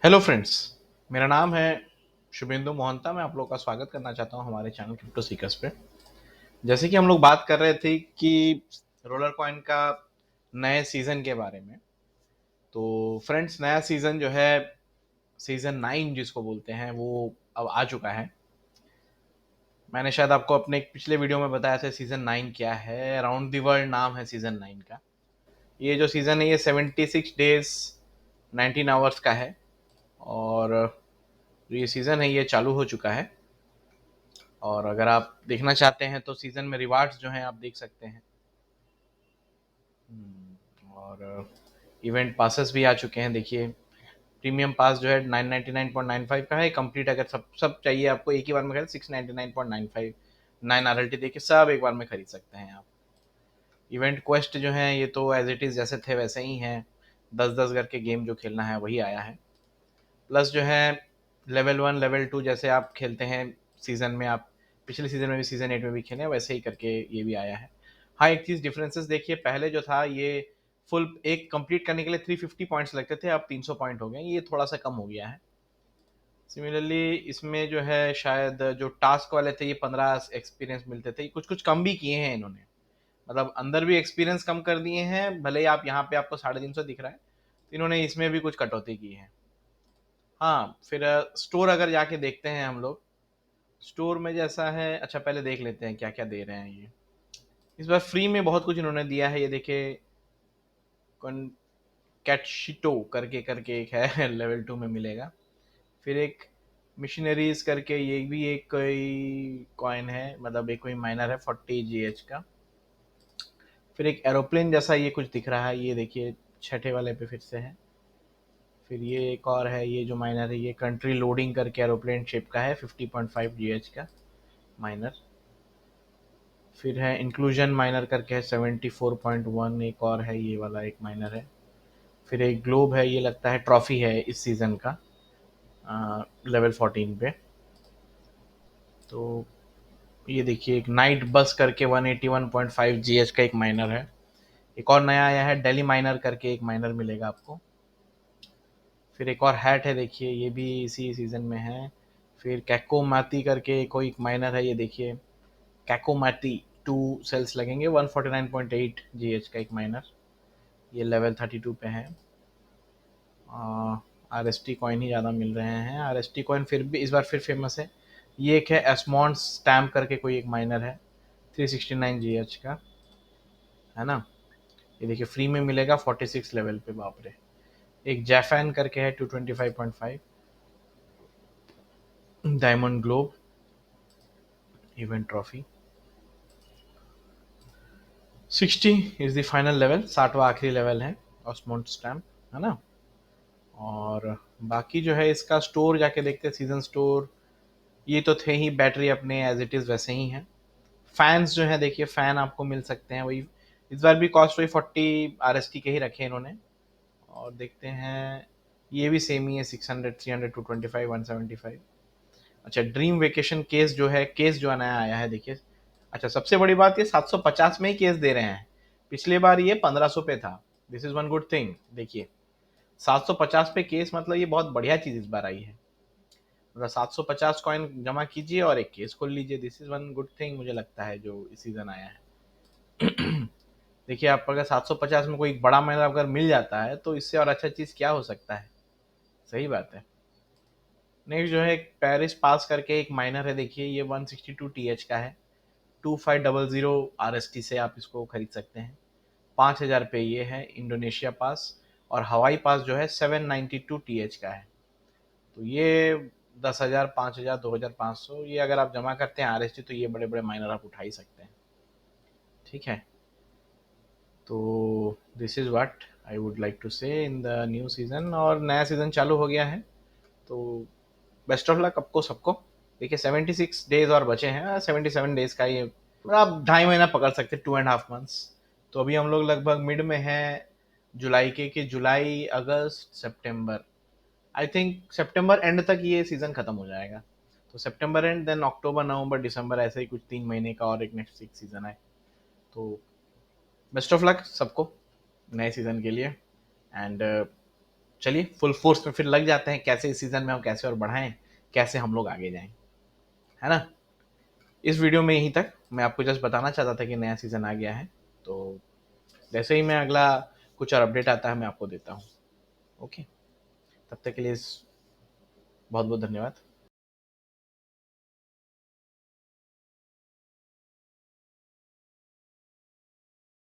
Hello friends. मेरा नाम है शुभेंदु मोहंता। मैं आप लोगों का स्वागत करना चाहता हूं हमारे चैनल क्रिप्टो सीकर्स पे। जैसे कि हम लोग बात कर रहे थे कि रोलर कॉइन का नए सीज़न के बारे में। तो फ्रेंड्स, नया सीज़न जो है, सीज़न 9 जिसको बोलते हैं, वो अब आ चुका है। मैंने शायद आपको अपने एक पिछले वीडियो में बताया था सीज़न 9 क्या है। अराउंड द वर्ल्ड नाम है सीज़न 9 का। ये जो सीज़न है ये 76 डेज 19 आवर्स का है। और ये सीज़न है ये चालू हो चुका है। और अगर आप देखना चाहते हैं तो सीज़न में रिवार्ड्स जो हैं आप देख सकते हैं। और इवेंट पासेस भी आ चुके हैं। देखिए, प्रीमियम पास जो है 999.95 का है। कंप्लीट अगर सब सब चाहिए आपको एक ही बार में खरीद 699.95 9 RLT देके सब एक बार में खरीद सकते हैं आप। इवेंट क्वेस्ट जो है ये तो एज इट इज़ जैसे थे वैसे ही हैं। 10-10 करके गेम जो खेलना है वही आया है। प्लस जो है लेवल 1 लेवल 2 जैसे आप खेलते हैं सीज़न में, आप पिछले सीज़न में भी सीज़न 8 में भी खेले हैं वैसे ही करके ये भी आया है। हाँ, एक चीज़ डिफरेंसेस देखिए, पहले जो था ये फुल एक कंप्लीट करने के लिए 350 पॉइंट्स लगते थे, अब 300 पॉइंट हो गए, ये थोड़ा-सा कम हो गया है। सिमिलरली इसमें जो है शायद जो टास्क वाले थे ये 15 एक्सपीरियंस मिलते थे, कुछ-कुछ कम भी किए हैं इन्होंने। मतलब अंदर भी एक्सपीरियंस कम कर दिए हैं, भले ही आप यहाँ पे आपको 350 दिख रहा है, तो इन्होंने इसमें भी कुछ कटौती की है। हाँ, फिर स्टोर अगर जाके देखते हैं हम लोग, स्टोर में जैसा है, अच्छा पहले देख लेते हैं क्या-क्या दे रहे हैं ये। इस बार फ्री में बहुत कुछ इन्होंने दिया है, ये देखिए कौन कैटशिटो करके करके एक है लेवल 2 में मिलेगा। फिर एक मिशनरीज करके ये भी एक कोई कॉइन है, मतलब एक कोई माइनर है 40 GH का। फिर एक एरोप्लेन जैसा ये कुछ दिख रहा है, ये देखिए छठे वाले पे फिर से है। फिर ये एक और है, ये जो माइनर है ये कंट्री लोडिंग करके एरोप्लेन शेप का है 50.5 GH का माइनर। फिर है इंक्लूजन माइनर करके है 74.1, एक और है ये वाला एक माइनर है। फिर एक ग्लोब है, ये लगता है ट्रॉफी है इस सीज़न का, लेवल 14 पे। तो ये देखिए एक नाइट बस करके 181.5 GH का एक माइनर है। एक और नया आया है डेली माइनर करके एक माइनर मिलेगा आपको। फिर एक और हैट है, देखिए ये भी इसी सीज़न में है। फिर कैकोमाती करके कोई माइनर है, ये देखिए कैकोमाटी 2 सेल्स लगेंगे 149.8 GH का एक माइनर, ये लेवल 32 पे है। आर एस टी कॉइन ही ज़्यादा मिल रहे हैं। आर एस टी कॉइन फिर भी इस बार फिर फेमस है। ये एक है एसमॉन्ड स्टैम्प करके कोई एक माइनर है 369 GH का, है ना। ये देखिए फ्री में मिलेगा 46 लेवल पे, बाप रे। एक जैफैन करके है 225.5 diamond globe event trophy. 60 is the final level, 60वां आखिरी लेवल है ऑस्मोंड स्टैम्प, है ना। और बाकी जो है इसका स्टोर जाके देखते हैं, सीजन स्टोर ये तो थे ही, बैटरी अपने एज इट इज़ वैसे ही हैं। फैंस जो है देखिए, फैन आपको मिल सकते हैं वही, इस बार भी कॉस्ट वही 40 RST के ही रखे इन्होंने। और देखते हैं ये भी सेम ही है, 600 300 225 175। अच्छा, ड्रीम वेकेशन केस जो है, केस जो नया आया है देखिए। अच्छा, सबसे बड़ी बात ये 750 में ही केस दे रहे हैं। पिछले बार ये 1500 पे था। This is one good thing. देखिए 750 पे केस, मतलब ये बहुत बढ़िया चीज इस बार आई है। मतलब 750 कॉइन जमा कीजिए और एक केस खोल लीजिए। This is one good thing मुझे लगता है जो इस सीजन आया है। देखिए, आप अगर 750 में कोई बड़ा महिला अगर मिल जाता है तो इससे और अच्छा चीज़ क्या हो सकता है। सही बात है। नेक्स्ट जो है एक पेरिस पास करके एक माइनर है, देखिए ये 162 TH का है। 2500 RST से आप इसको खरीद सकते हैं। 5000 पे ये है इंडोनेशिया पास। और हवाई पास जो है 792 TH का है। तो ये 10,000 5,000 2,500 ये अगर आप जमा करते हैं RST तो ये बड़े बड़े माइनर आप उठा ही सकते हैं। ठीक है। तो this is what I would like to say in the new season. और नया सीज़न चालू हो गया है, तो बेस्ट ऑफ लक आपको सबको। देखिए 76 डेज और बचे हैं, 77 डेज का ये, आप 2.5 महीना पकड़ सकते हैं, 2.5 मंथ्स। तो अभी हम लोग लगभग मिड में हैं जुलाई के, कि जुलाई अगस्त सितंबर, आई थिंक सितंबर एंड तक ये सीज़न ख़त्म हो जाएगा। तो सितंबर एंड, देन अक्टूबर नवंबर दिसंबर, ऐसे ही कुछ 3 महीने का और एक नेक्स्ट सीज़न है। तो बेस्ट ऑफ लक सबको नए सीज़न के लिए। एंड चलिए फुल फोर्स में फिर लग जाते हैं, कैसे इस सीज़न में हम कैसे और बढ़ाएँ, कैसे हम लोग आगे जाएँ, है ना? इस वीडियो में यहीं तक, मैं आपको जस्ट बताना चाहता था कि नया सीज़न आ गया है, तो जैसे ही मैं अगला कुछ और अपडेट आता है मैं आपको देता हूँ। ओके, तब तक के लिए बहुत बहुत धन्यवाद।